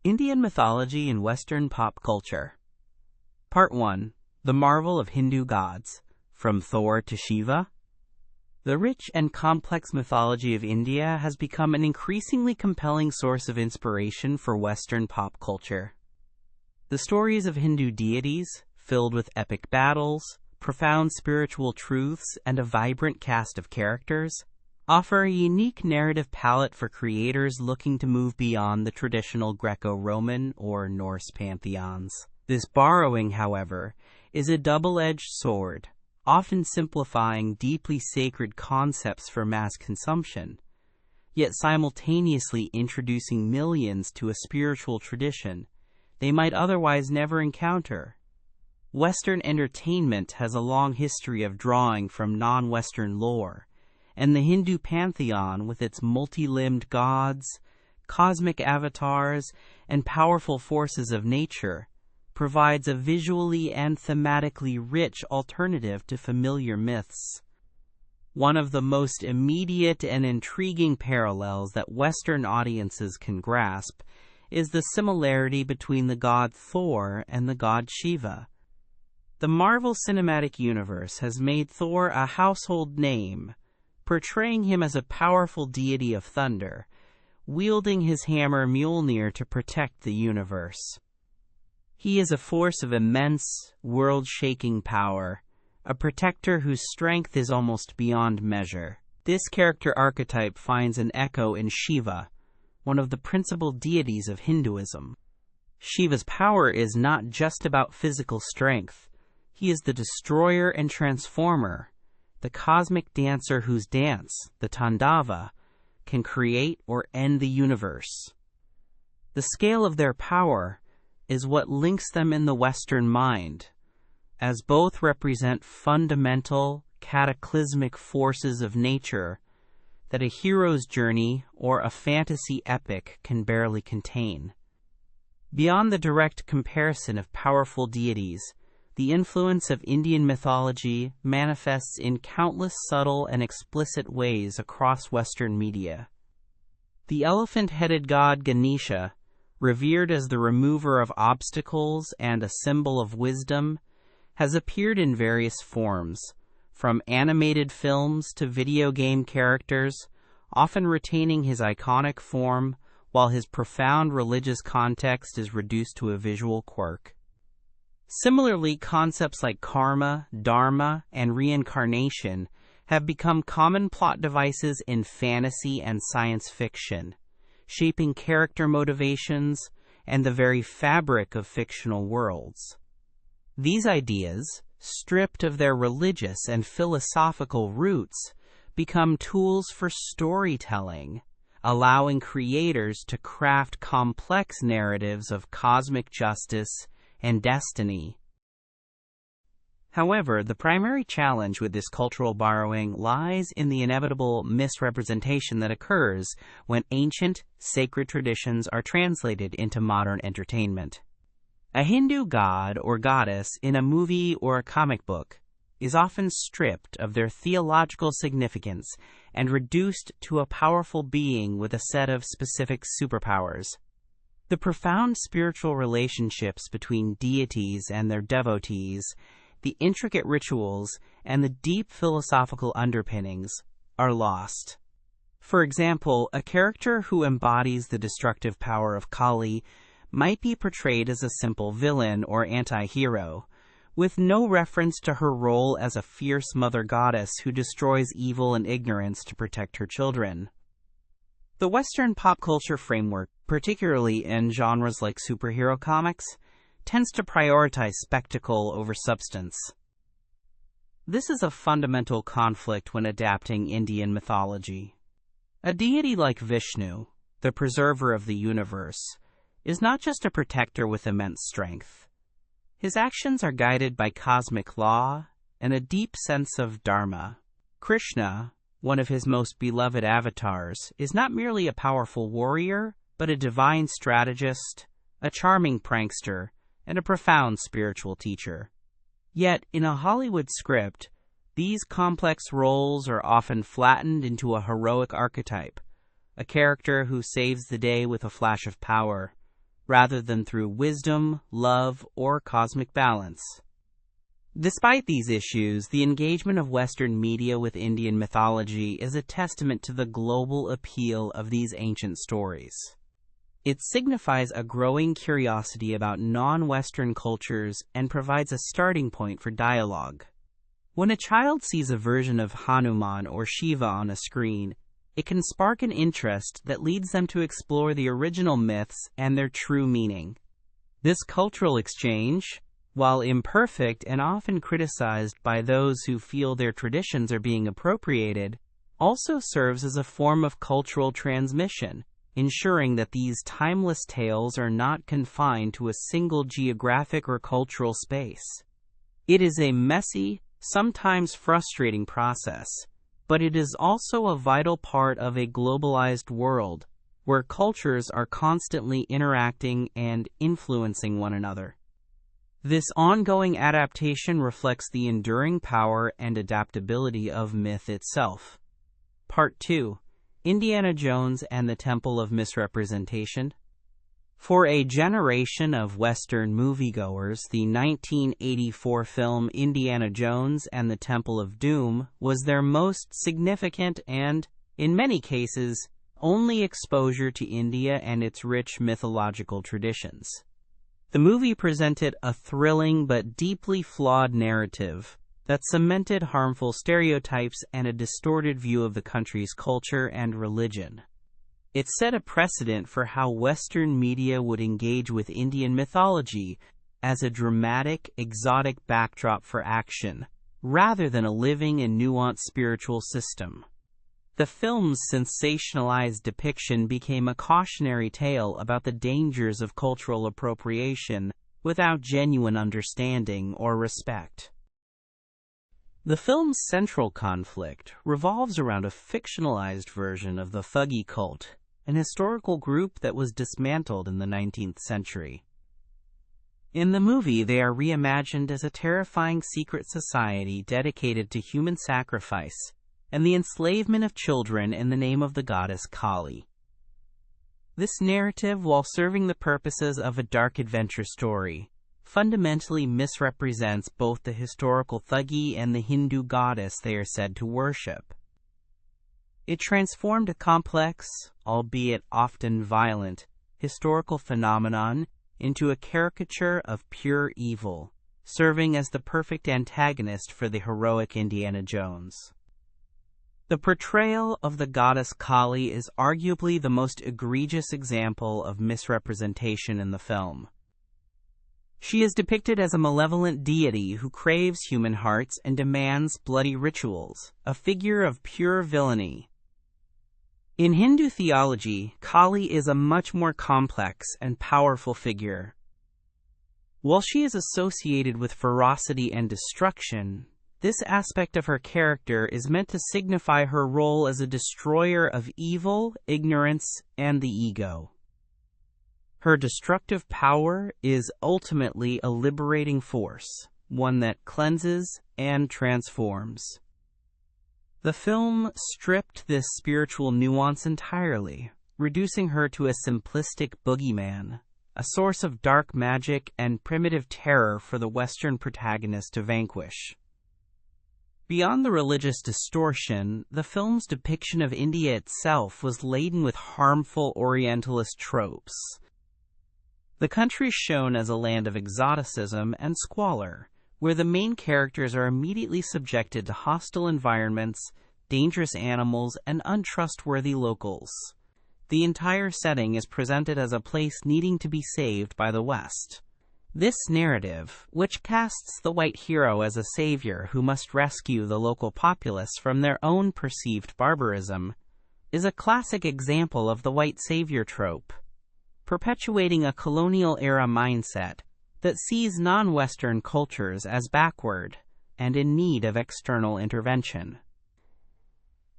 Indian Mythology and Western Pop Culture. Part 1. The Marvel of Hindu Gods, from Thor to Shiva. The rich and complex mythology of India has become an increasingly compelling source of inspiration for Western pop culture. The stories of Hindu deities, filled with epic battles, profound spiritual truths, and a vibrant cast of characters, offer a unique narrative palette for creators looking to move beyond the traditional Greco-Roman or Norse pantheons. This borrowing, however, is a double-edged sword, often simplifying deeply sacred concepts for mass consumption, yet simultaneously introducing millions to a spiritual tradition they might otherwise never encounter. Western entertainment has a long history of drawing from non-Western lore, and the Hindu pantheon, with its multi-limbed gods, cosmic avatars, and powerful forces of nature, provides a visually and thematically rich alternative to familiar myths. One of the most immediate and intriguing parallels that Western audiences can grasp is the similarity between the god Thor and the god Shiva. The Marvel Cinematic Universe has made Thor a household name, portraying him as a powerful deity of thunder, wielding his hammer Mjolnir to protect the universe. He is a force of immense, world-shaking power, a protector whose strength is almost beyond measure. This character archetype finds an echo in Shiva, one of the principal deities of Hinduism. Shiva's power is not just about physical strength. He is the destroyer and transformer, the cosmic dancer whose dance, the Tandava, can create or end the universe. The scale of their power is what links them in the Western mind, as both represent fundamental, cataclysmic forces of nature that a hero's journey or a fantasy epic can barely contain. Beyond the direct comparison of powerful deities, the influence of Indian mythology manifests in countless subtle and explicit ways across Western media. The elephant-headed god Ganesha, revered as the remover of obstacles and a symbol of wisdom, has appeared in various forms, from animated films to video game characters, often retaining his iconic form while his profound religious context is reduced to a visual quirk. Similarly, concepts like karma, dharma, and reincarnation have become common plot devices in fantasy and science fiction, shaping character motivations and the very fabric of fictional worlds. These ideas, stripped of their religious and philosophical roots, become tools for storytelling, allowing creators to craft complex narratives of cosmic justice and destiny. However, the primary challenge with this cultural borrowing lies in the inevitable misrepresentation that occurs when ancient, sacred traditions are translated into modern entertainment. A Hindu god or goddess in a movie or a comic book is often stripped of their theological significance and reduced to a powerful being with a set of specific superpowers. The profound spiritual relationships between deities and their devotees, the intricate rituals, and the deep philosophical underpinnings are lost. For example, a character who embodies the destructive power of Kali might be portrayed as a simple villain or anti-hero, with no reference to her role as a fierce mother goddess who destroys evil and ignorance to protect her children. The Western pop culture framework, particularly in genres like superhero comics, tends to prioritize spectacle over substance. This is a fundamental conflict when adapting Indian mythology. A deity like Vishnu, the preserver of the universe, is not just a protector with immense strength. His actions are guided by cosmic law and a deep sense of dharma. Krishna, one of his most beloved avatars, is not merely a powerful warrior, but a divine strategist, a charming prankster, and a profound spiritual teacher. Yet, in a Hollywood script, these complex roles are often flattened into a heroic archetype, a character who saves the day with a flash of power, rather than through wisdom, love, or cosmic balance. Despite these issues, the engagement of Western media with Indian mythology is a testament to the global appeal of these ancient stories. It signifies a growing curiosity about non-Western cultures and provides a starting point for dialogue. When a child sees a version of Hanuman or Shiva on a screen, it can spark an interest that leads them to explore the original myths and their true meaning. This cultural exchange, while imperfect and often criticized by those who feel their traditions are being appropriated, also serves as a form of cultural transmission, ensuring that these timeless tales are not confined to a single geographic or cultural space. It is a messy, sometimes frustrating process, but it is also a vital part of a globalized world where cultures are constantly interacting and influencing one another. This ongoing adaptation reflects the enduring power and adaptability of myth itself. Part 2. Indiana Jones and the Temple of Misrepresentation. For a generation of Western moviegoers, the 1984 film Indiana Jones and the Temple of Doom was their most significant and, in many cases, only exposure to India and its rich mythological traditions. The movie presented a thrilling but deeply flawed narrative that cemented harmful stereotypes and a distorted view of the country's culture and religion. It set a precedent for how Western media would engage with Indian mythology as a dramatic, exotic backdrop for action, rather than a living and nuanced spiritual system. The film's sensationalized depiction became a cautionary tale about the dangers of cultural appropriation without genuine understanding or respect. The film's central conflict revolves around a fictionalized version of the Thuggee cult, an historical group that was dismantled in the 19th century. In the movie, they are reimagined as a terrifying secret society dedicated to human sacrifice and the enslavement of children in the name of the goddess Kali. This narrative, while serving the purposes of a dark adventure story, fundamentally misrepresents both the historical Thuggee and the Hindu goddess they are said to worship. It transformed a complex, albeit often violent, historical phenomenon into a caricature of pure evil, serving as the perfect antagonist for the heroic Indiana Jones. The portrayal of the goddess Kali is arguably the most egregious example of misrepresentation in the film. She is depicted as a malevolent deity who craves human hearts and demands bloody rituals, a figure of pure villainy. In Hindu theology, Kali is a much more complex and powerful figure. While she is associated with ferocity and destruction, this aspect of her character is meant to signify her role as a destroyer of evil, ignorance, and the ego. Her destructive power is ultimately a liberating force, one that cleanses and transforms. The film stripped this spiritual nuance entirely, reducing her to a simplistic boogeyman, a source of dark magic and primitive terror for the Western protagonist to vanquish. Beyond the religious distortion, the film's depiction of India itself was laden with harmful Orientalist tropes. The country is shown as a land of exoticism and squalor, where the main characters are immediately subjected to hostile environments, dangerous animals, and untrustworthy locals. The entire setting is presented as a place needing to be saved by the West. This narrative, which casts the white hero as a savior who must rescue the local populace from their own perceived barbarism, is a classic example of the white savior trope, perpetuating a colonial-era mindset that sees non-Western cultures as backward and in need of external intervention.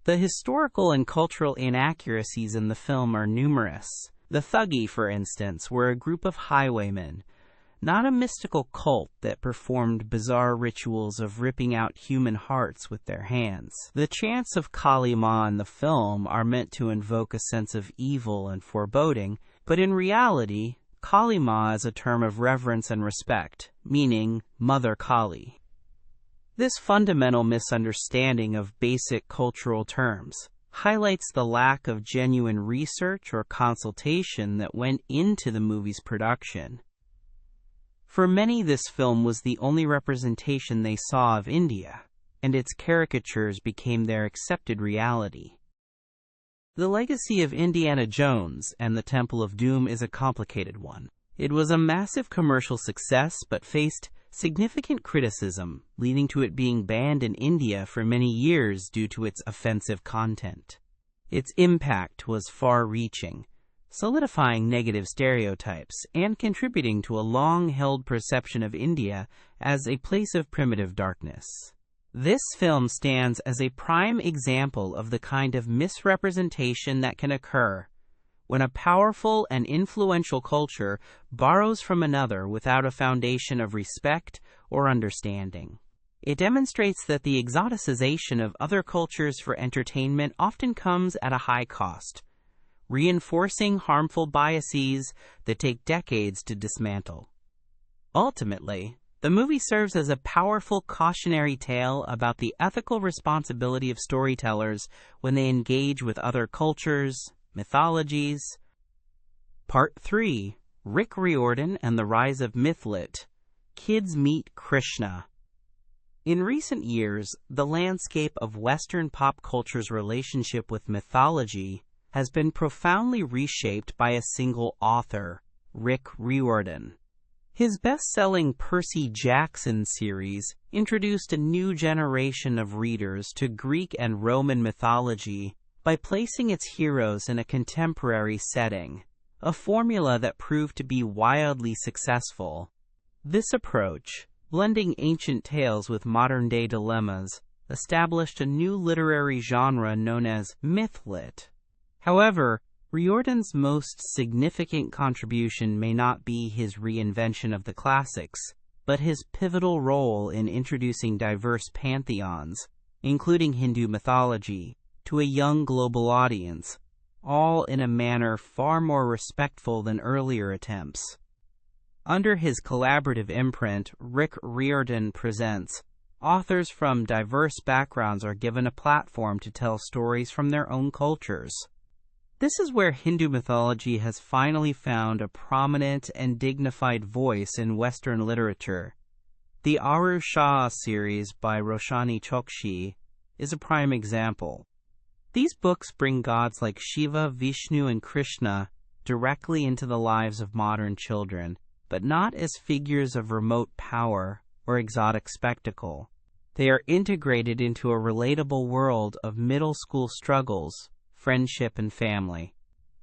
The historical and cultural inaccuracies in the film are numerous. The Thuggee, for instance, were a group of highwaymen, not a mystical cult that performed bizarre rituals of ripping out human hearts with their hands. The chants of Kali Ma in the film are meant to invoke a sense of evil and foreboding, but in reality, Kali Ma as a term of reverence and respect, meaning Mother Kali. This fundamental misunderstanding of basic cultural terms highlights the lack of genuine research or consultation that went into the movie's production. For many, this film was the only representation they saw of India, and its caricatures became their accepted reality. The legacy of Indiana Jones and the Temple of Doom is a complicated one. It was a massive commercial success but faced significant criticism, leading to it being banned in India for many years due to its offensive content. Its impact was far-reaching, solidifying negative stereotypes and contributing to a long-held perception of India as a place of primitive darkness. This film stands as a prime example of the kind of misrepresentation that can occur when a powerful and influential culture borrows from another without a foundation of respect or understanding. It demonstrates that the exoticization of other cultures for entertainment often comes at a high cost, reinforcing harmful biases that take decades to dismantle. Ultimately, the movie serves as a powerful cautionary tale about the ethical responsibility of storytellers when they engage with other cultures, mythologies. Part 3. Rick Riordan and the Rise of Mythlit. Kids Meet Krishna. In recent years, the landscape of Western pop culture's relationship with mythology has been profoundly reshaped by a single author, Rick Riordan. His best-selling Percy Jackson series introduced a new generation of readers to Greek and Roman mythology by placing its heroes in a contemporary setting, a formula that proved to be wildly successful. This approach, blending ancient tales with modern-day dilemmas, established a new literary genre known as mythlit. However, Riordan's most significant contribution may not be his reinvention of the classics, but his pivotal role in introducing diverse pantheons, including Hindu mythology, to a young global audience, all in a manner far more respectful than earlier attempts. Under his collaborative imprint, Rick Riordan presents, authors from diverse backgrounds are given a platform to tell stories from their own cultures. This is where Hindu mythology has finally found a prominent and dignified voice in Western literature. The Arusha series by Roshani Chokshi is a prime example. These books bring gods like Shiva, Vishnu, and Krishna directly into the lives of modern children, but not as figures of remote power or exotic spectacle. They are integrated into a relatable world of middle school struggles, friendship, and family.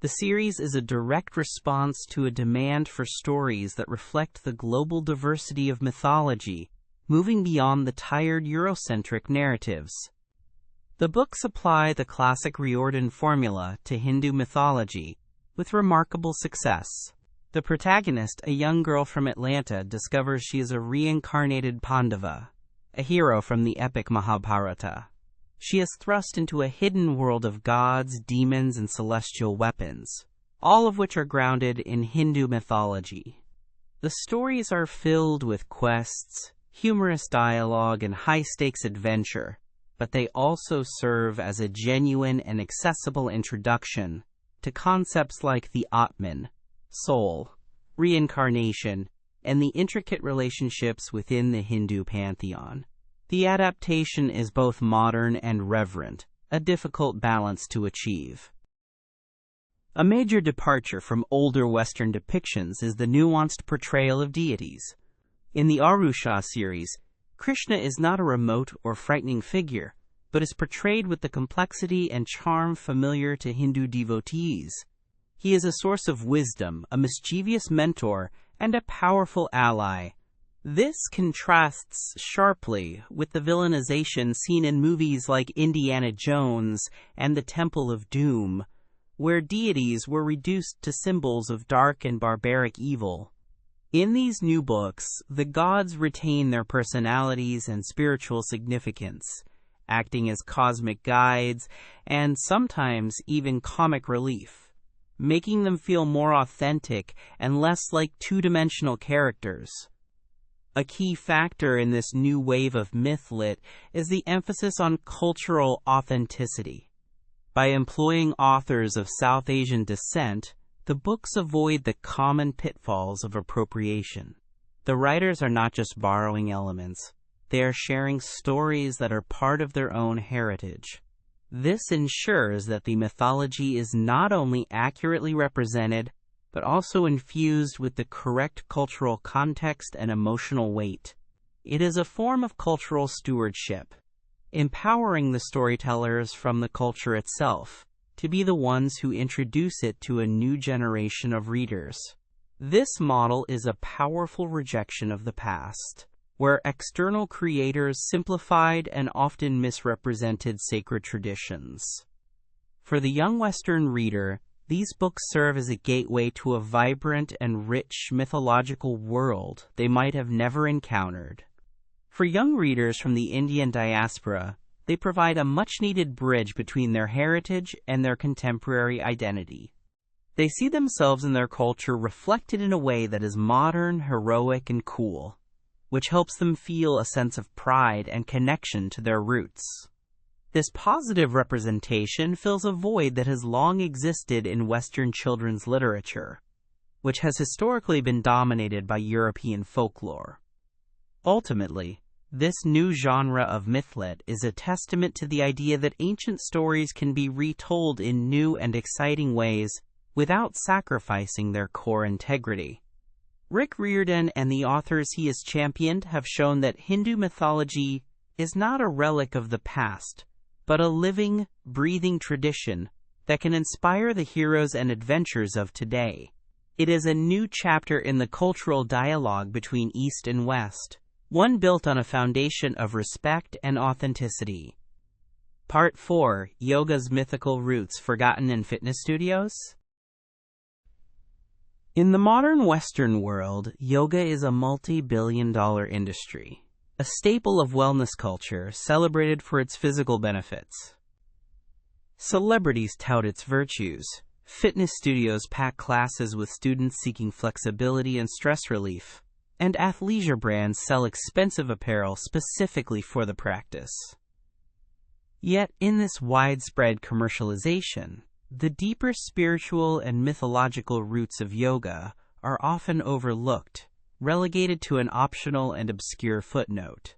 The series is a direct response to a demand for stories that reflect the global diversity of mythology, moving beyond the tired Eurocentric narratives. The books apply the classic Riordan formula to Hindu mythology with remarkable success. The protagonist, a young girl from Atlanta, discovers she is a reincarnated Pandava, a hero from the epic Mahabharata. She is thrust into a hidden world of gods, demons, and celestial weapons, all of which are grounded in Hindu mythology. The stories are filled with quests, humorous dialogue, and high-stakes adventure, but they also serve as a genuine and accessible introduction to concepts like the Atman, soul, reincarnation, and the intricate relationships within the Hindu pantheon. The adaptation is both modern and reverent, a difficult balance to achieve. A major departure from older Western depictions is the nuanced portrayal of deities. In the Arusha series, Krishna is not a remote or frightening figure, but is portrayed with the complexity and charm familiar to Hindu devotees. He is a source of wisdom, a mischievous mentor, and a powerful ally. This contrasts sharply with the villainization seen in movies like Indiana Jones and the Temple of Doom, where deities were reduced to symbols of dark and barbaric evil. In these new books, the gods retain their personalities and spiritual significance, acting as cosmic guides and sometimes even comic relief. making them feel more authentic and less like two-dimensional characters. A key factor in this new wave of myth-lit is the emphasis on cultural authenticity. By employing authors of South Asian descent, the books avoid the common pitfalls of appropriation. The writers are not just borrowing elements, they are sharing stories that are part of their own heritage. This ensures that the mythology is not only accurately represented, but also infused with the correct cultural context and emotional weight. It is a form of cultural stewardship, empowering the storytellers from the culture itself to be the ones who introduce it to a new generation of readers. This model is a powerful rejection of the past, where external creators simplified and often misrepresented sacred traditions. For the young Western reader, these books serve as a gateway to a vibrant and rich mythological world they might have never encountered. For young readers from the Indian diaspora, they provide a much-needed bridge between their heritage and their contemporary identity. They see themselves and their culture reflected in a way that is modern, heroic, and cool, which helps them feel a sense of pride and connection to their roots. This positive representation fills a void that has long existed in Western children's literature, which has historically been dominated by European folklore. Ultimately, this new genre of mythlit is a testament to the idea that ancient stories can be retold in new and exciting ways without sacrificing their core integrity. Riordan and the authors he has championed have shown that Hindu mythology is not a relic of the past, but a living, breathing tradition that can inspire the heroes and adventures of today. It is a new chapter in the cultural dialogue between East and West, one built on a foundation of respect and authenticity. Part 4: Yoga's Mythical Roots Forgotten in Fitness Studios? In the modern Western world, yoga is a multi-billion-dollar industry, a staple of wellness culture celebrated for its physical benefits. Celebrities tout its virtues. Fitness studios pack classes with students seeking flexibility and stress relief, and athleisure brands sell expensive apparel specifically for the practice. Yet, in this widespread commercialization, the deeper spiritual and mythological roots of yoga are often overlooked, relegated to an optional and obscure footnote.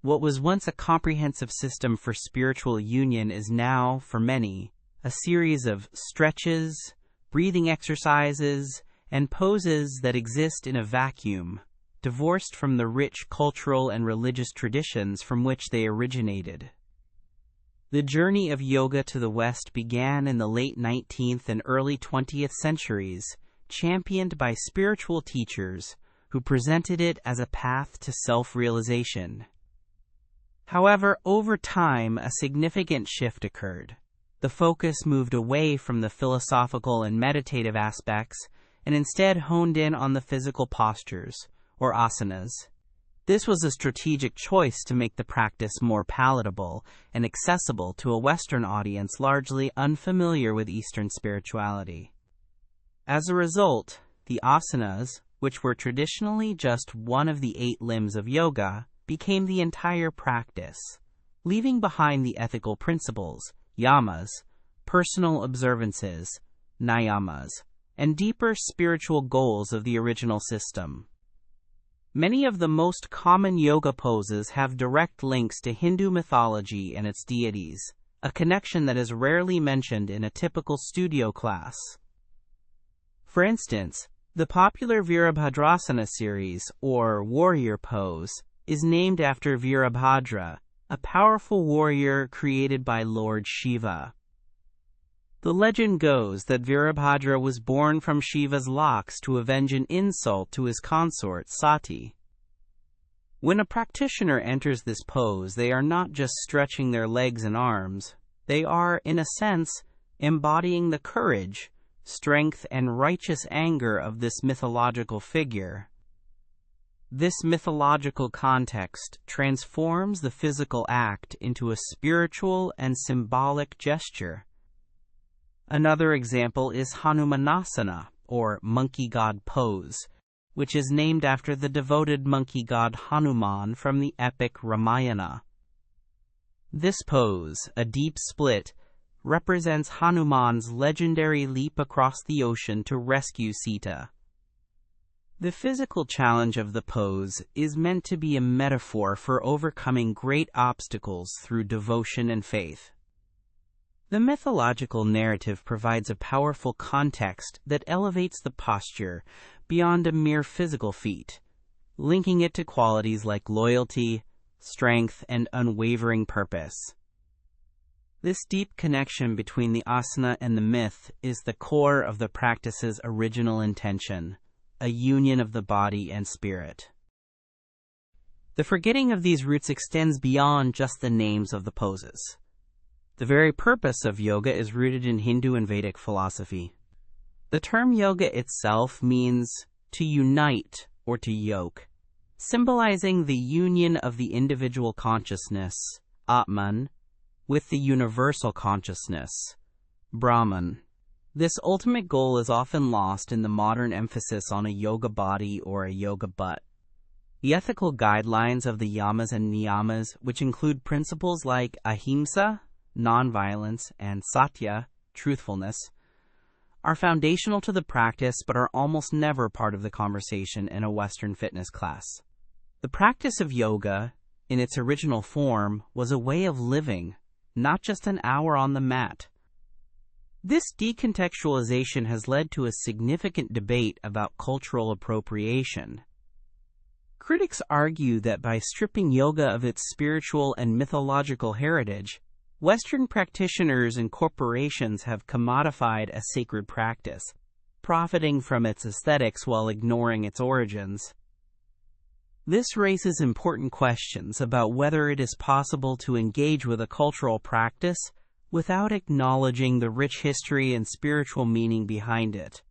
What was once a comprehensive system for spiritual union is now, for many, a series of stretches, breathing exercises, and poses that exist in a vacuum, divorced from the rich cultural and religious traditions from which they originated. The journey of yoga to the West began in the late 19th and early 20th centuries, championed by spiritual teachers who presented it as a path to self-realization. However, over time, a significant shift occurred. The focus moved away from the philosophical and meditative aspects and instead honed in on the physical postures, or asanas. This was a strategic choice to make the practice more palatable and accessible to a Western audience largely unfamiliar with Eastern spirituality. As a result, the asanas, which were traditionally just one of the 8 limbs of yoga, became the entire practice, leaving behind the ethical principles, yamas, personal observances, niyamas, and deeper spiritual goals of the original system. Many of the most common yoga poses have direct links to Hindu mythology and its deities, a connection that is rarely mentioned in a typical studio class. For instance, the popular Virabhadrasana series, or warrior pose, is named after Virabhadra, a powerful warrior created by Lord Shiva. The legend goes that Virabhadra was born from Shiva's locks to avenge an insult to his consort Sati. When a practitioner enters this pose, they are not just stretching their legs and arms, they are, in a sense, embodying the courage, strength, and righteous anger of this mythological figure. This mythological context transforms the physical act into a spiritual and symbolic gesture. Another example is Hanumanasana, or monkey god pose, which is named after the devoted monkey god Hanuman from the epic Ramayana. This pose, a deep split, represents Hanuman's legendary leap across the ocean to rescue Sita. The physical challenge of the pose is meant to be a metaphor for overcoming great obstacles through devotion and faith. The mythological narrative provides a powerful context that elevates the posture beyond a mere physical feat, linking it to qualities like loyalty, strength, and unwavering purpose. This deep connection between the asana and the myth is the core of the practice's original intention, a union of the body and spirit. The forgetting of these roots extends beyond just the names of the poses. The very purpose of yoga is rooted in Hindu and Vedic philosophy. The term yoga itself means to unite or to yoke, symbolizing the union of the individual consciousness, Atman, with the universal consciousness, Brahman. This ultimate goal is often lost in the modern emphasis on a yoga body or a yoga butt. The ethical guidelines of the yamas and niyamas, which include principles like ahimsa, nonviolence, and satya, truthfulness, are foundational to the practice but are almost never part of the conversation in a Western fitness class. The practice of yoga, in its original form, was a way of living, not just an hour on the mat. This decontextualization has led to a significant debate about cultural appropriation. Critics argue that by stripping yoga of its spiritual and mythological heritage, Western practitioners and corporations have commodified a sacred practice, profiting from its aesthetics while ignoring its origins. This raises important questions about whether it is possible to engage with a cultural practice without acknowledging the rich history and spiritual meaning behind it.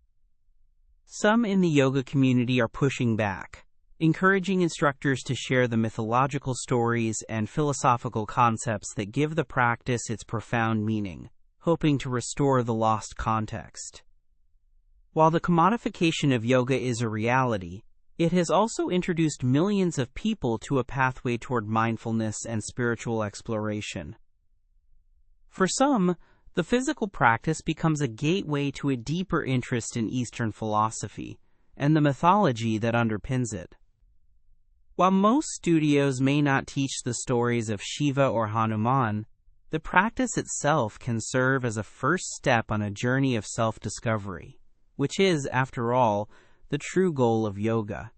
Some in the yoga community are pushing back, encouraging instructors to share the mythological stories and philosophical concepts that give the practice its profound meaning, hoping to restore the lost context. While the commodification of yoga is a reality, it has also introduced millions of people to a pathway toward mindfulness and spiritual exploration. For some, the physical practice becomes a gateway to a deeper interest in Eastern philosophy and the mythology that underpins it. While most studios may not teach the stories of Shiva or Hanuman, the practice itself can serve as a first step on a journey of self-discovery, which is, after all, the true goal of yoga.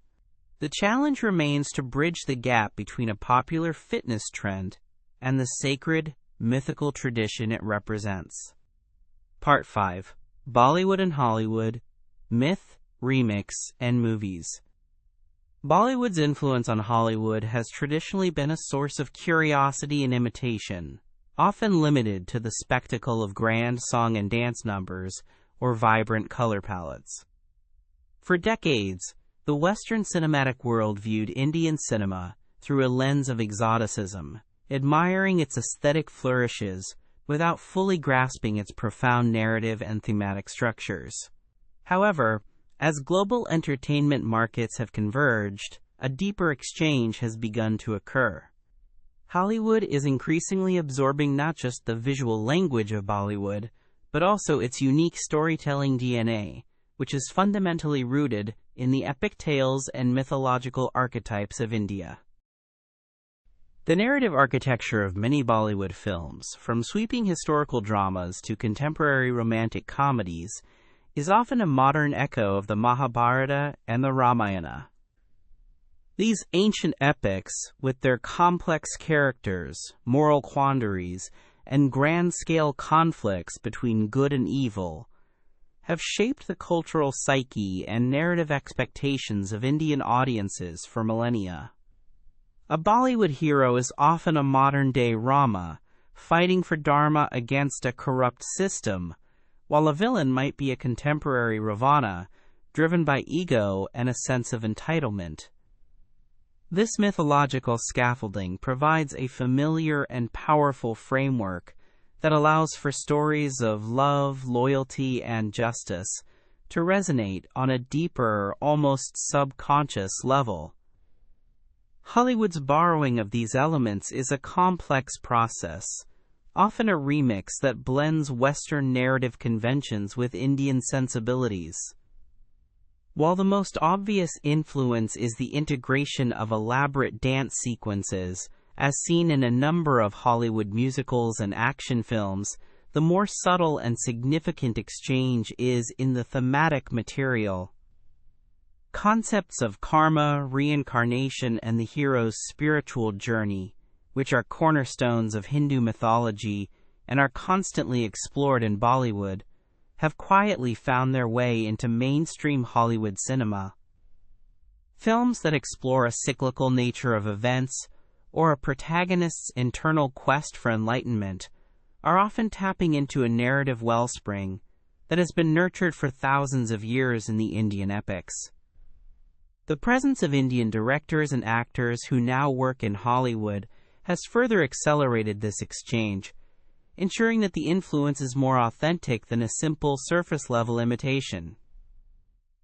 The challenge remains to bridge the gap between a popular fitness trend and the sacred, mythical tradition it represents. Part 5. Bollywood and Hollywood, Myth, Remix, and Movies. Bollywood's influence on Hollywood has traditionally been a source of curiosity and imitation, often limited to the spectacle of grand song and dance numbers or vibrant color palettes. For decades, the Western cinematic world viewed Indian cinema through a lens of exoticism, admiring its aesthetic flourishes without fully grasping its profound narrative and thematic structures. However, as global entertainment markets have converged, a deeper exchange has begun to occur. Hollywood is increasingly absorbing not just the visual language of Bollywood, but also its unique storytelling DNA, which is fundamentally rooted in the epic tales and mythological archetypes of India. The narrative architecture of many Bollywood films, from sweeping historical dramas to contemporary romantic comedies, is often a modern echo of the Mahabharata and the Ramayana. These ancient epics, with their complex characters, moral quandaries, and grand-scale conflicts between good and evil, have shaped the cultural psyche and narrative expectations of Indian audiences for millennia. A Bollywood hero is often a modern-day Rama, fighting for dharma against a corrupt system, while a villain might be a contemporary Ravana, driven by ego and a sense of entitlement. This mythological scaffolding provides a familiar and powerful framework that allows for stories of love, loyalty, and justice to resonate on a deeper, almost subconscious level. Hollywood's borrowing of these elements is a complex process, often a remix that blends Western narrative conventions with Indian sensibilities. While the most obvious influence is the integration of elaborate dance sequences, as seen in a number of Hollywood musicals and action films, the more subtle and significant exchange is in the thematic material. Concepts of karma, reincarnation, and the hero's spiritual journey, which are cornerstones of Hindu mythology and are constantly explored in Bollywood, have quietly found their way into mainstream Hollywood cinema. Films that explore a cyclical nature of events or a protagonist's internal quest for enlightenment are often tapping into a narrative wellspring that has been nurtured for thousands of years in the Indian epics. The presence of Indian directors and actors who now work in Hollywood has further accelerated this exchange, ensuring that the influence is more authentic than a simple surface-level imitation.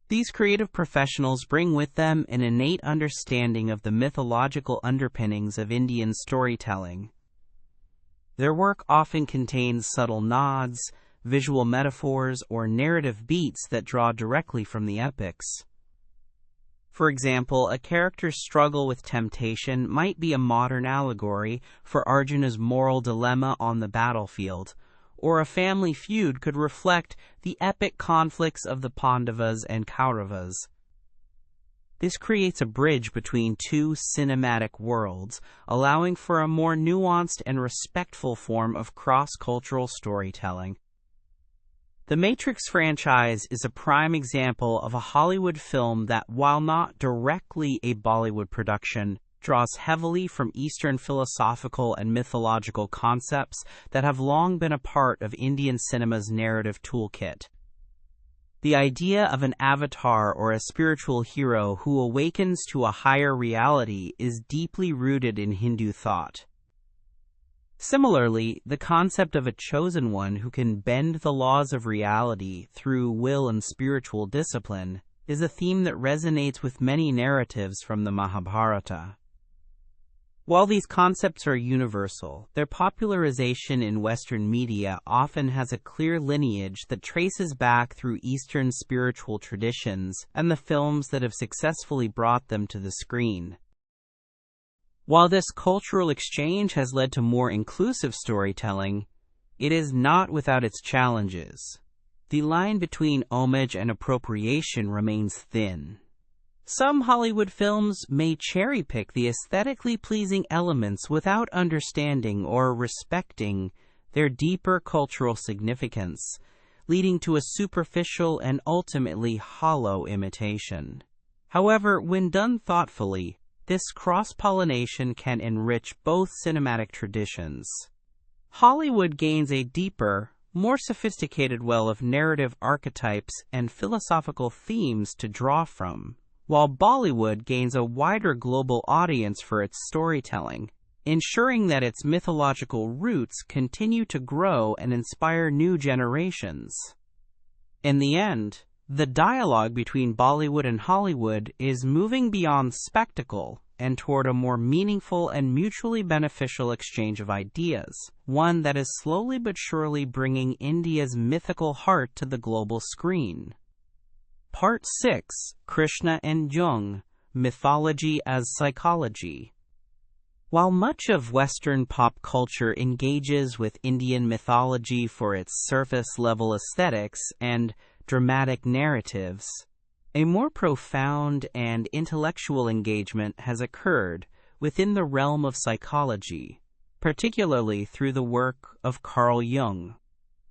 These creative professionals bring with them an innate understanding of the mythological underpinnings of Indian storytelling. Their work often contains subtle nods, visual metaphors, or narrative beats that draw directly from the epics. For example, a character's struggle with temptation might be a modern allegory for Arjuna's moral dilemma on the battlefield, or a family feud could reflect the epic conflicts of the Pandavas and Kauravas. This creates a bridge between two cinematic worlds, allowing for a more nuanced and respectful form of cross-cultural storytelling. The Matrix franchise is a prime example of a Hollywood film that, while not directly a Bollywood production, draws heavily from Eastern philosophical and mythological concepts that have long been a part of Indian cinema's narrative toolkit. The idea of an avatar or a spiritual hero who awakens to a higher reality is deeply rooted in Hindu thought. Similarly, the concept of a chosen one who can bend the laws of reality through will and spiritual discipline is a theme that resonates with many narratives from the Mahabharata. While these concepts are universal, their popularization in Western media often has a clear lineage that traces back through Eastern spiritual traditions and the films that have successfully brought them to the screen. While this cultural exchange has led to more inclusive storytelling, it is not without its challenges. The line between homage and appropriation remains thin. Some Hollywood films may cherry-pick the aesthetically pleasing elements without understanding or respecting their deeper cultural significance, leading to a superficial and ultimately hollow imitation. However, when done thoughtfully, this cross-pollination can enrich both cinematic traditions. Hollywood gains a deeper, more sophisticated well of narrative archetypes and philosophical themes to draw from, while Bollywood gains a wider global audience for its storytelling, ensuring that its mythological roots continue to grow and inspire new generations. In the end, the dialogue between Bollywood and Hollywood is moving beyond spectacle and toward a more meaningful and mutually beneficial exchange of ideas, one that is slowly but surely bringing India's mythical heart to the global screen. Part 6: Krishna and Jung, Mythology as Psychology. While much of Western pop culture engages with Indian mythology for its surface-level aesthetics and dramatic narratives, a more profound and intellectual engagement has occurred within the realm of psychology, particularly through the work of Carl Jung.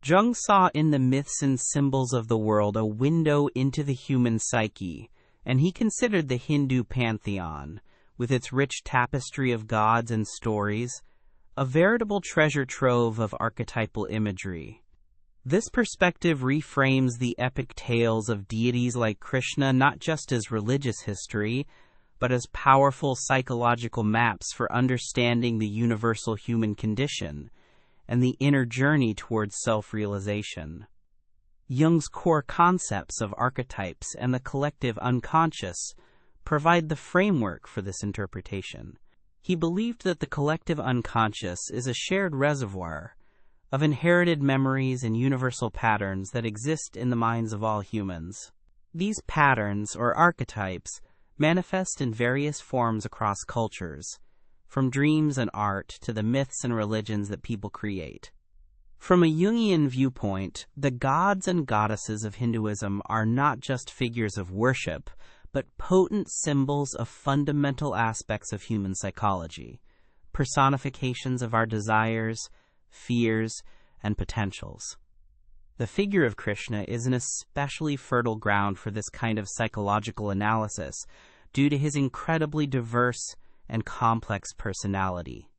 Jung saw in the myths and symbols of the world a window into the human psyche, and he considered the Hindu pantheon, with its rich tapestry of gods and stories, a veritable treasure trove of archetypal imagery. This perspective reframes the epic tales of deities like Krishna not just as religious history, but as powerful psychological maps for understanding the universal human condition, and the inner journey towards self-realization. Jung's core concepts of archetypes and the collective unconscious provide the framework for this interpretation. He believed that the collective unconscious is a shared reservoir of inherited memories and universal patterns that exist in the minds of all humans. These patterns, or archetypes, manifest in various forms across cultures, from dreams and art to the myths and religions that people create. From a Jungian viewpoint, the gods and goddesses of Hinduism are not just figures of worship, but potent symbols of fundamental aspects of human psychology, personifications of our desires, fears, and potentials. The figure of Krishna is an especially fertile ground for this kind of psychological analysis due to his incredibly diverse and complex personality.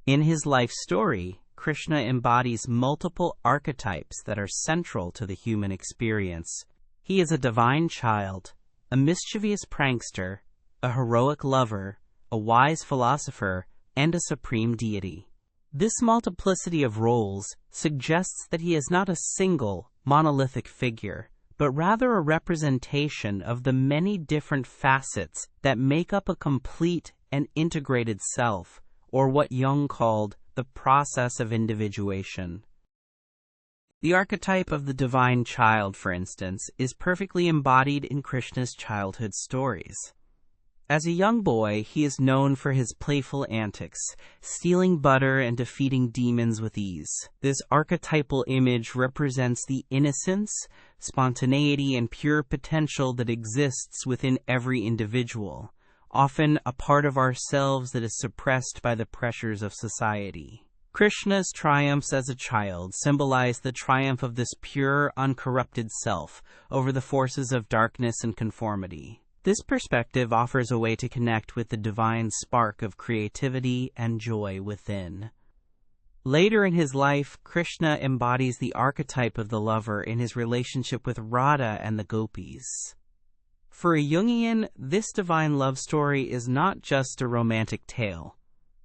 In his life story, Krishna embodies multiple archetypes that are central to the human experience. He is a divine child, a mischievous prankster, a heroic lover, a wise philosopher, and a supreme deity. This multiplicity of roles suggests that he is not a single, monolithic figure, but rather a representation of the many different facets that make up a complete and integrated self, or what Jung called the process of individuation. The archetype of the divine child, for instance, is perfectly embodied in Krishna's childhood stories. As a young boy, he is known for his playful antics, stealing butter and defeating demons with ease. This archetypal image represents the innocence, spontaneity, and pure potential that exists within every individual, often a part of ourselves that is suppressed by the pressures of society. Krishna's triumphs as a child symbolize the triumph of this pure, uncorrupted self over the forces of darkness and conformity. This perspective offers a way to connect with the divine spark of creativity and joy within. Later in his life, Krishna embodies the archetype of the lover in his relationship with Radha and the gopis. For a Jungian, this divine love story is not just a romantic tale.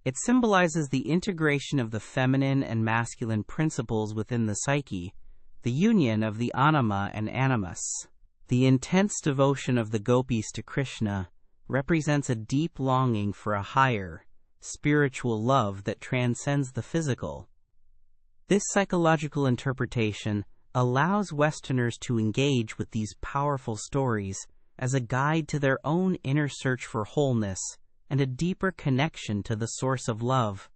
It symbolizes the integration of the feminine and masculine principles within the psyche, the union of the anima and animus. The intense devotion of the gopis to Krishna represents a deep longing for a higher, spiritual love that transcends the physical. This psychological interpretation allows Westerners to engage with these powerful stories as a guide to their own inner search for wholeness and a deeper connection to the source of love.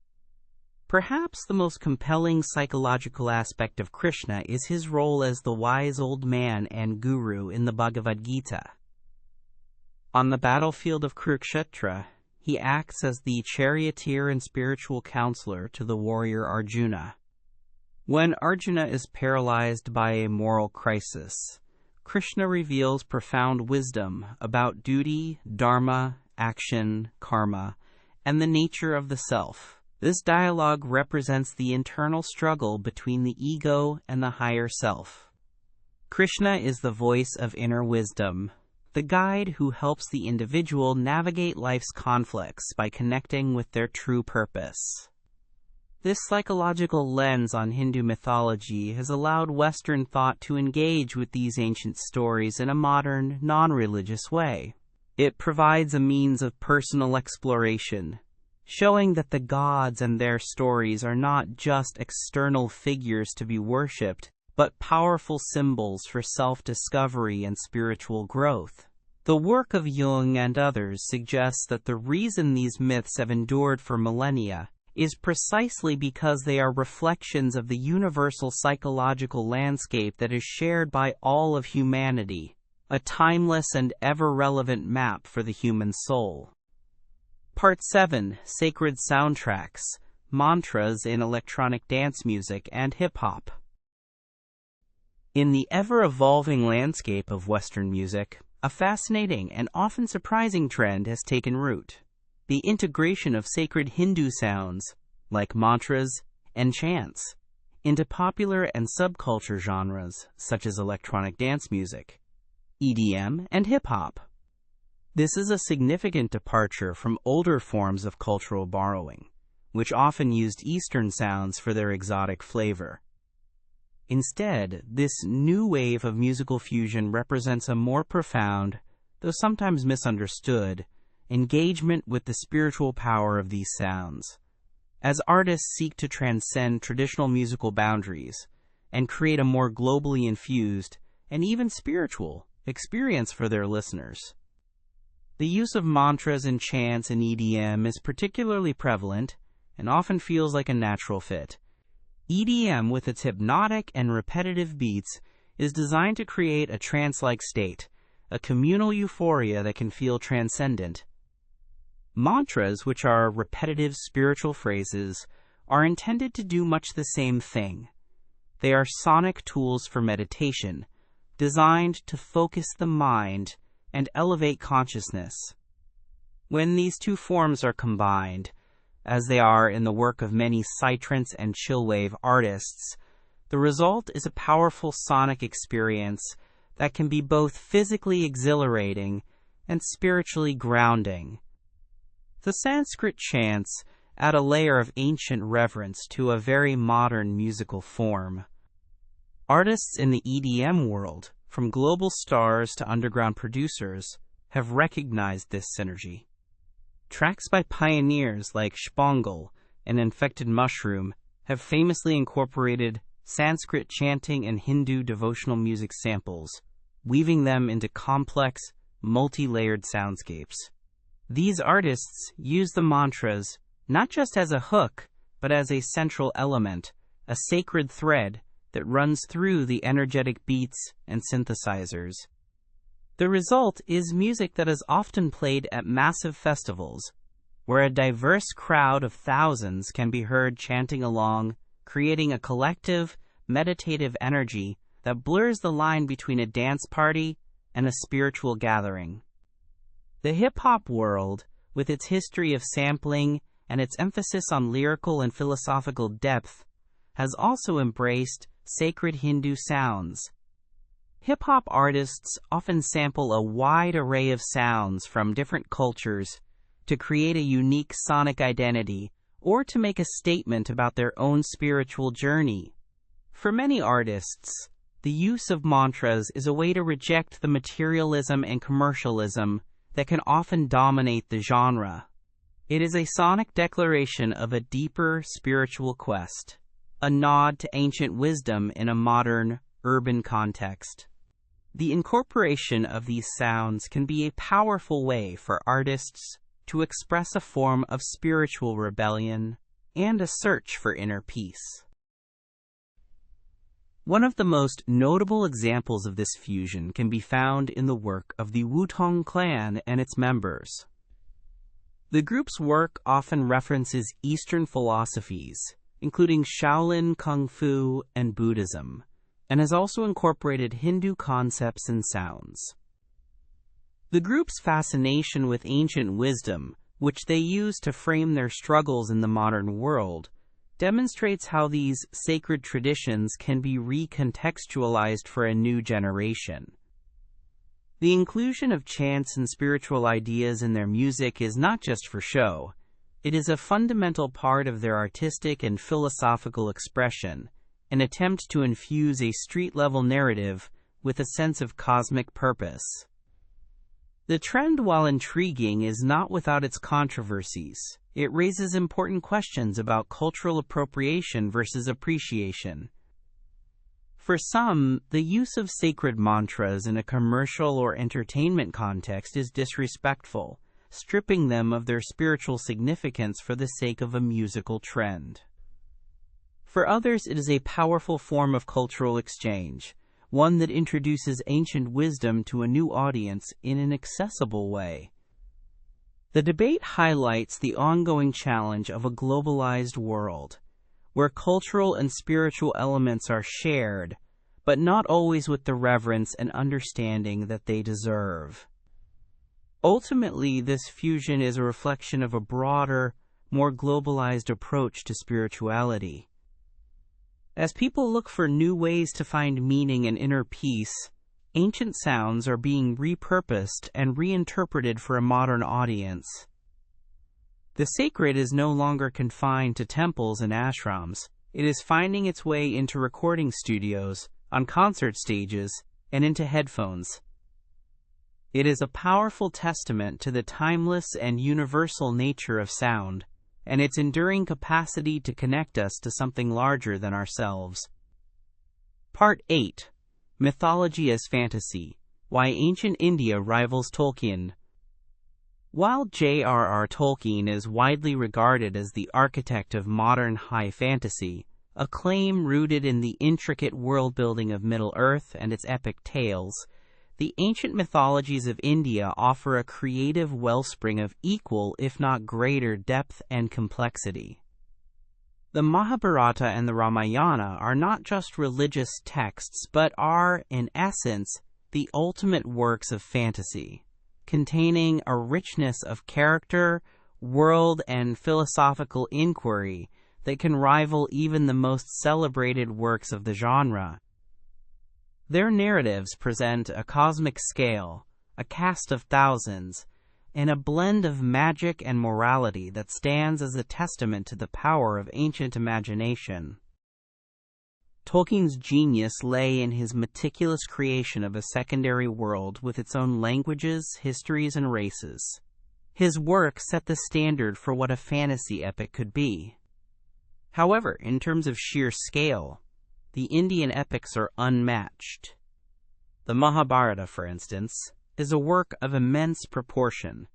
Perhaps the most compelling psychological aspect of Krishna is his role as the wise old man and guru in the Bhagavad Gita. On the battlefield of Kurukshetra, he acts as the charioteer and spiritual counselor to the warrior Arjuna. When Arjuna is paralyzed by a moral crisis, Krishna reveals profound wisdom about duty, dharma, action, karma, and the nature of the self. This dialogue represents the internal struggle between the ego and the higher self. Krishna is the voice of inner wisdom, the guide who helps the individual navigate life's conflicts by connecting with their true purpose. This psychological lens on Hindu mythology has allowed Western thought to engage with these ancient stories in a modern, non-religious way. It provides a means of personal exploration, showing that the gods and their stories are not just external figures to be worshipped, but powerful symbols for self-discovery and spiritual growth. The work of Jung and others suggests that the reason these myths have endured for millennia is precisely because they are reflections of the universal psychological landscape that is shared by all of humanity, a timeless and ever-relevant map for the human soul. Part 7. Sacred Soundtracks, Mantras in Electronic Dance Music and Hip-Hop. In the ever-evolving landscape of Western music, a fascinating and often surprising trend has taken root: the integration of sacred Hindu sounds, like mantras and chants, into popular and subculture genres such as electronic dance music, EDM, and hip-hop. This is a significant departure from older forms of cultural borrowing, which often used Eastern sounds for their exotic flavor. Instead, this new wave of musical fusion represents a more profound, though sometimes misunderstood, engagement with the spiritual power of these sounds. As artists seek to transcend traditional musical boundaries and create a more globally infused and even spiritual experience for their listeners. The use of mantras and chants in EDM is particularly prevalent and often feels like a natural fit. EDM, with its hypnotic and repetitive beats, is designed to create a trance-like state, a communal euphoria that can feel transcendent. Mantras, which are repetitive spiritual phrases, are intended to do much the same thing. They are sonic tools for meditation, designed to focus the mind and elevate consciousness. When these two forms are combined, as they are in the work of many psytrance and chillwave artists, the result is a powerful sonic experience that can be both physically exhilarating and spiritually grounding. The Sanskrit chants add a layer of ancient reverence to a very modern musical form. Artists in the EDM world, from global stars to underground producers, have recognized this synergy. Tracks by pioneers like Spangle and Infected Mushroom have famously incorporated Sanskrit chanting and Hindu devotional music samples, weaving them into complex, multi-layered soundscapes. These artists use the mantras not just as a hook, but as a central element, a sacred thread that runs through the energetic beats and synthesizers. The result is music that is often played at massive festivals, where a diverse crowd of thousands can be heard chanting along, creating a collective, meditative energy that blurs the line between a dance party and a spiritual gathering. The hip-hop world, with its history of sampling and its emphasis on lyrical and philosophical depth, has also embraced sacred Hindu sounds. Hip-hop artists often sample a wide array of sounds from different cultures to create a unique sonic identity or to make a statement about their own spiritual journey. For many artists, the use of mantras is a way to reject the materialism and commercialism that can often dominate the genre. It is a sonic declaration of a deeper spiritual quest, a nod to ancient wisdom in a modern, urban context. The incorporation of these sounds can be a powerful way for artists to express a form of spiritual rebellion and a search for inner peace. One of the most notable examples of this fusion can be found in the work of the Wu-Tang Clan and its members. The group's work often references Eastern philosophies, including Shaolin Kung Fu and Buddhism, and has also incorporated Hindu concepts and sounds. The group's fascination with ancient wisdom, which they use to frame their struggles in the modern world, demonstrates how these sacred traditions can be recontextualized for a new generation. The inclusion of chants and spiritual ideas in their music is not just for show. It is a fundamental part of their artistic and philosophical expression, an attempt to infuse a street-level narrative with a sense of cosmic purpose. The trend, while intriguing, is not without its controversies. It raises important questions about cultural appropriation versus appreciation. For some, the use of sacred mantras in a commercial or entertainment context is disrespectful, stripping them of their spiritual significance for the sake of a musical trend. For others, it is a powerful form of cultural exchange, one that introduces ancient wisdom to a new audience in an accessible way. The debate highlights the ongoing challenge of a globalized world, where cultural and spiritual elements are shared, but not always with the reverence and understanding that they deserve. Ultimately, this fusion is a reflection of a broader, more globalized approach to spirituality. As people look for new ways to find meaning and inner peace, ancient sounds are being repurposed and reinterpreted for a modern audience. The sacred is no longer confined to temples and ashrams. It is finding its way into recording studios, on concert stages, and into headphones. It is a powerful testament to the timeless and universal nature of sound, and its enduring capacity to connect us to something larger than ourselves. Part 8. Mythology as Fantasy: Why Ancient India Rivals Tolkien. While J.R.R. Tolkien is widely regarded as the architect of modern high fantasy, a claim rooted in the intricate world-building of Middle-earth and its epic tales, the ancient mythologies of India offer a creative wellspring of equal, if not greater, depth and complexity. The Mahabharata and the Ramayana are not just religious texts, but are, in essence, the ultimate works of fantasy, containing a richness of character, world, and philosophical inquiry that can rival even the most celebrated works of the genre. Their narratives present a cosmic scale, a cast of thousands, and a blend of magic and morality that stands as a testament to the power of ancient imagination. Tolkien's genius lay in his meticulous creation of a secondary world with its own languages, histories, and races. His work set the standard for what a fantasy epic could be. However, in terms of sheer scale, the Indian epics are unmatched. The Mahabharata, for instance, is a work of immense proportion,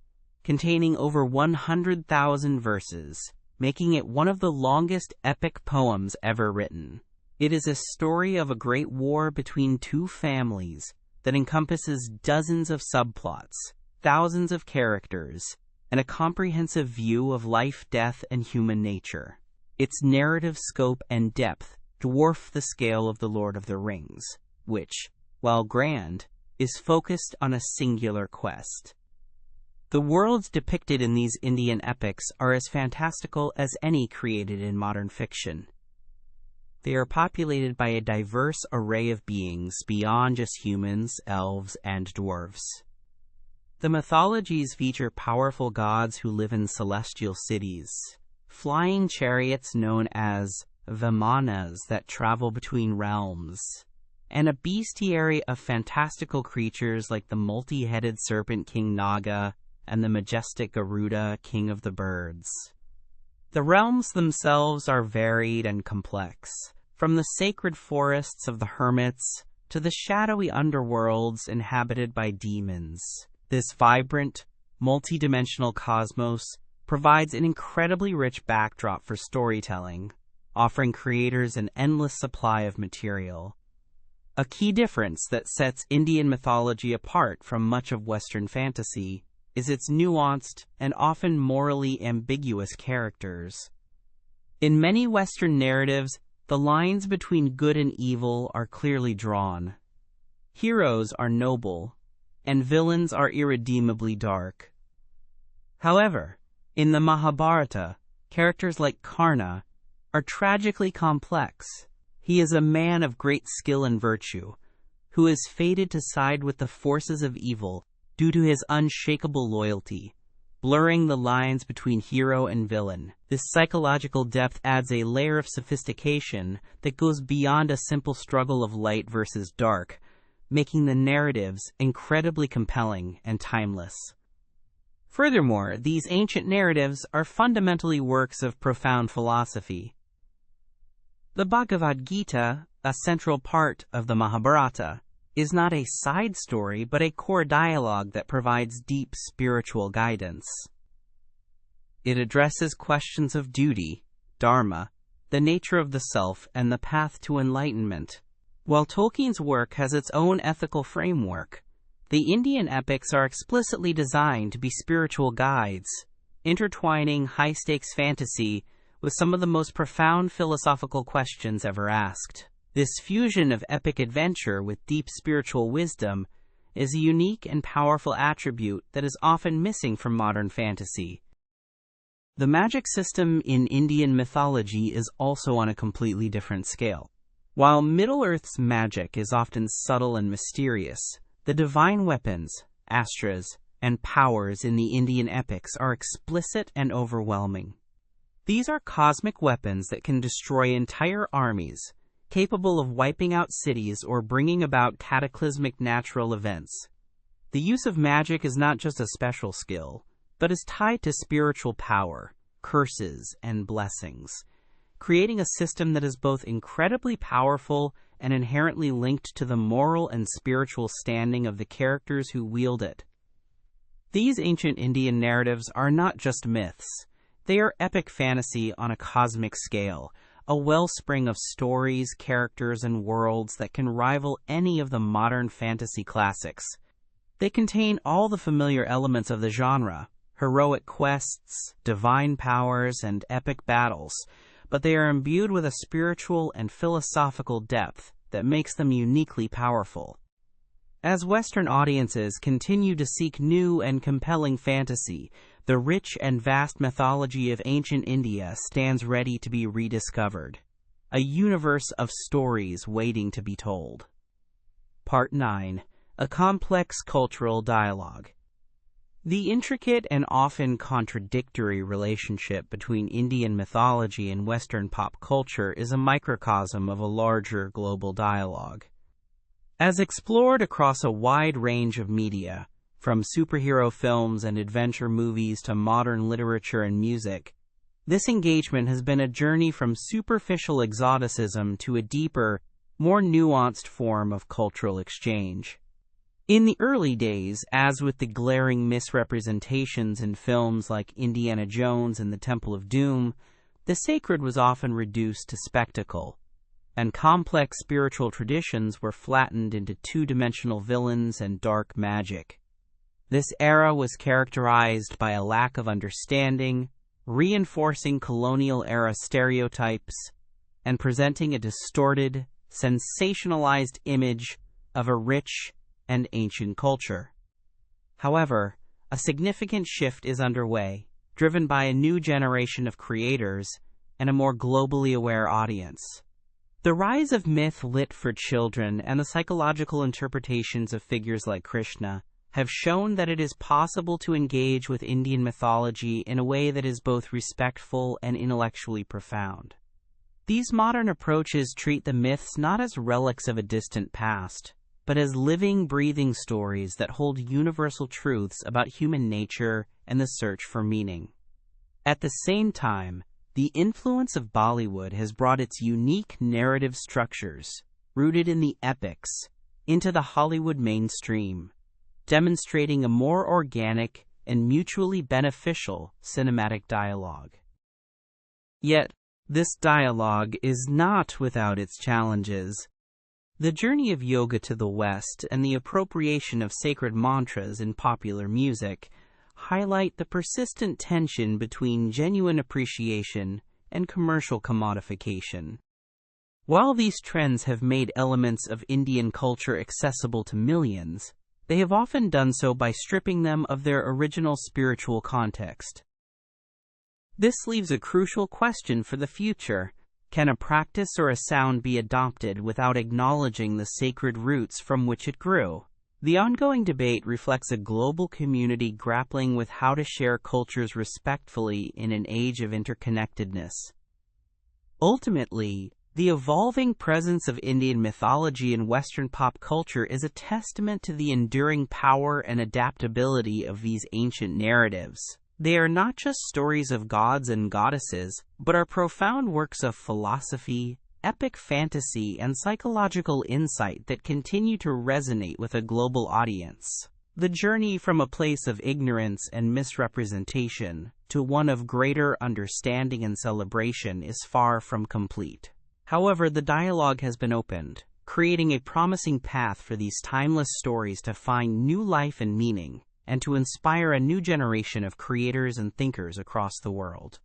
containing over 100,000 verses, making it one of the longest epic poems ever written. It is a story of a great war between two families that encompasses dozens of subplots, thousands of characters, and a comprehensive view of life, death, and human nature. Its narrative scope and depth dwarf the scale of The Lord of the Rings, which, while grand, is focused on a singular quest. The worlds depicted in these Indian epics are as fantastical as any created in modern fiction. They are populated by a diverse array of beings beyond just humans, elves, and dwarves. The mythologies feature powerful gods who live in celestial cities, flying chariots known as Vimanas that travel between realms, and a bestiary of fantastical creatures like the multi-headed serpent King Naga and the majestic Garuda, king of the birds. The realms themselves are varied and complex, from the sacred forests of the hermits to the shadowy underworlds inhabited by demons. This vibrant, multi-dimensional cosmos provides an incredibly rich backdrop for storytelling, offering creators an endless supply of material. A key difference that sets Indian mythology apart from much of Western fantasy is its nuanced and often morally ambiguous characters. In many Western narratives, the lines between good and evil are clearly drawn. Heroes are noble, and villains are irredeemably dark. However, in the Mahabharata, characters like Karna are tragically complex. He is a man of great skill and virtue, who is fated to side with the forces of evil due to his unshakable loyalty, blurring the lines between hero and villain. This psychological depth adds a layer of sophistication that goes beyond a simple struggle of light versus dark, making the narratives incredibly compelling and timeless. Furthermore, these ancient narratives are fundamentally works of profound philosophy. The Bhagavad Gita, a central part of the Mahabharata, is not a side story but a core dialogue that provides deep spiritual guidance. It addresses questions of duty, dharma, the nature of the self, and the path to enlightenment. While Tolkien's work has its own ethical framework, the Indian epics are explicitly designed to be spiritual guides, intertwining high-stakes fantasy with some of the most profound philosophical questions ever asked. This fusion of epic adventure with deep spiritual wisdom is a unique and powerful attribute that is often missing from modern fantasy. The magic system in Indian mythology is also on a completely different scale. While Middle-earth's magic is often subtle and mysterious, the divine weapons, astras, and powers in the Indian epics are explicit and overwhelming. These are cosmic weapons that can destroy entire armies, capable of wiping out cities or bringing about cataclysmic natural events. The use of magic is not just a special skill, but is tied to spiritual power, curses, and blessings, creating a system that is both incredibly powerful and inherently linked to the moral and spiritual standing of the characters who wield it. These ancient Indian narratives are not just myths. They are epic fantasy on a cosmic scale, a wellspring of stories, characters, and worlds that can rival any of the modern fantasy classics. They contain all the familiar elements of the genre: heroic quests, divine powers, and epic battles, but they are imbued with a spiritual and philosophical depth that makes them uniquely powerful. As Western audiences continue to seek new and compelling fantasy, the rich and vast mythology of ancient India stands ready to be rediscovered, a universe of stories waiting to be told. Part 9. A complex cultural dialogue. The intricate and often contradictory relationship between Indian mythology and Western pop culture is a microcosm of a larger global dialogue. As explored across a wide range of media, from superhero films and adventure movies to modern literature and music, this engagement has been a journey from superficial exoticism to a deeper, more nuanced form of cultural exchange. In the early days, as with the glaring misrepresentations in films like Indiana Jones and the Temple of Doom, the sacred was often reduced to spectacle, and complex spiritual traditions were flattened into two-dimensional villains and dark magic. This era was characterized by a lack of understanding, reinforcing colonial-era stereotypes, and presenting a distorted, sensationalized image of a rich and ancient culture. However, a significant shift is underway, driven by a new generation of creators and a more globally aware audience. The rise of myth lit for children and the psychological interpretations of figures like Krishna have shown that it is possible to engage with Indian mythology in a way that is both respectful and intellectually profound. These modern approaches treat the myths not as relics of a distant past, but as living, breathing stories that hold universal truths about human nature and the search for meaning. At the same time, the influence of Bollywood has brought its unique narrative structures, rooted in the epics, into the Hollywood mainstream, demonstrating a more organic and mutually beneficial cinematic dialogue. Yet, this dialogue is not without its challenges. The journey of yoga to the West and the appropriation of sacred mantras in popular music highlight the persistent tension between genuine appreciation and commercial commodification. While these trends have made elements of Indian culture accessible to millions, they have often done so by stripping them of their original spiritual context. This leaves a crucial question for the future. Can a practice or a sound be adopted without acknowledging the sacred roots from which it grew? The ongoing debate reflects a global community grappling with how to share cultures respectfully in an age of interconnectedness. Ultimately, the evolving presence of Indian mythology in Western pop culture is a testament to the enduring power and adaptability of these ancient narratives. They are not just stories of gods and goddesses, but are profound works of philosophy, epic fantasy, and psychological insight that continue to resonate with a global audience. The journey from a place of ignorance and misrepresentation to one of greater understanding and celebration is far from complete. However, the dialogue has been opened, creating a promising path for these timeless stories to find new life and meaning, and to inspire a new generation of creators and thinkers across the world.